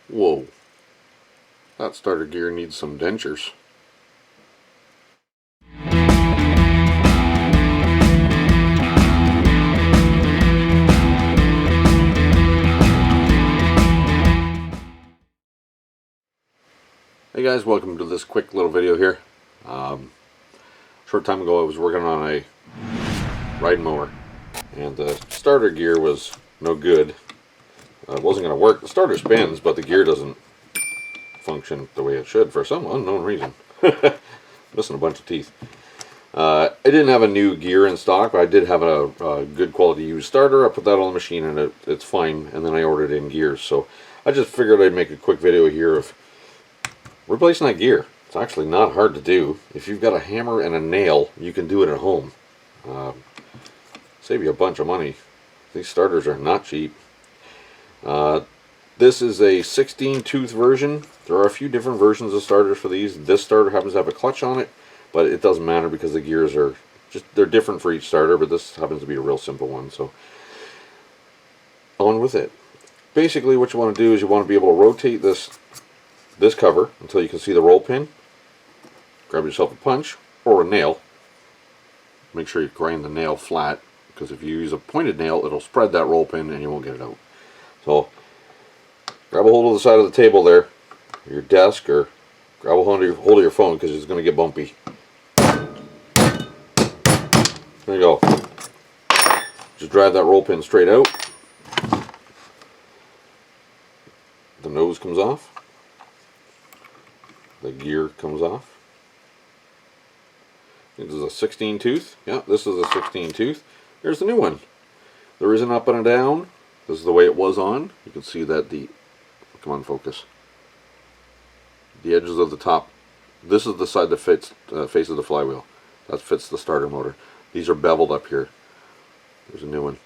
Whoa, that starter gear needs some dentures. Hey guys, welcome to this quick little video here. Short time ago I was working on a riding mower and the starter gear was no good. It wasn't going to work. The starter spins, but the gear doesn't function the way it should for some unknown reason. Missing a bunch of teeth. I didn't have a new gear in stock, but I did have a good quality used starter. I put that on the machine and it's fine, and then I ordered in gears. So I just figured I'd make a quick video here of replacing that gear. It's actually not hard to do. If you've got a hammer and a nail, you can do it at home. Save you a bunch of money. These starters are not cheap. This is a 16-tooth version. There are a few different versions of starters for these. This starter happens to have a clutch on it, but it doesn't matter because the gears are they're different for each starter, but this happens to be a real simple one. So on with it. Basically what you want to do is you want to be able to rotate this cover until you can see the roll pin. Grab yourself a punch or a nail. Make sure you grind the nail flat, because if you use a pointed nail it'll spread that roll pin and you won't get it out. So grab a hold of the side of the table there, your desk, or grab a hold of your phone because it's going to get bumpy. There you go. Just drive that roll pin straight out. The nose comes off. The gear comes off. This is a 16 tooth. Yeah, this is a 16 tooth. Here's the new one. There is an up and a down. This is the way it was on. You can see that come on, focus. The edges of the top. This is the side that fits face of the flywheel. That fits the starter motor. These are beveled up here. There's a new one.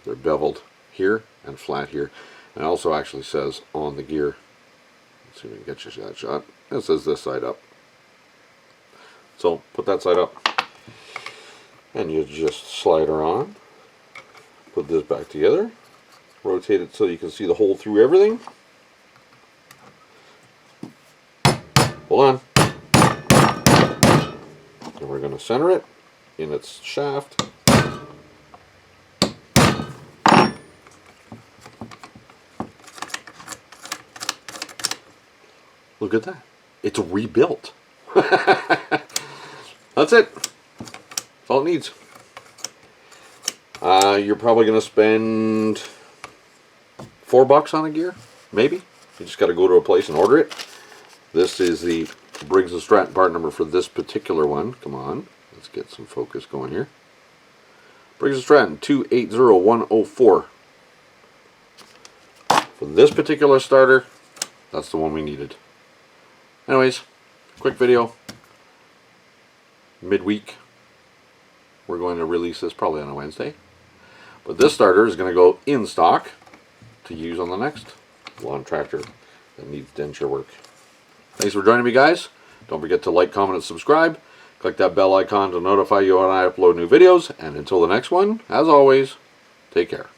They're beveled here and flat here. And it also actually says on the gear. Let's see if we can get you that shot. It says this side up. So put that side up. And you just slide her on. Put this back together. Rotate it so you can see the hole through everything. Hold on. And we're going to center it in its shaft. Look at that. It's rebuilt. That's it. That's all it needs. You're probably going to spend $4 on a gear, maybe. You just got to go to a place and order it. This is the Briggs and Stratton part number for this particular one. Come on, let's get some focus going here. Briggs and Stratton 280104. For this particular starter, that's the one we needed. Anyways, quick video. Midweek. We're going to release this probably on a Wednesday. But this starter is going to go in stock to use on the next lawn tractor that needs denture work. Thanks for joining me, guys. Don't forget to like, comment, and subscribe. Click that bell icon to notify you when I upload new videos. And until the next one, as always, take care.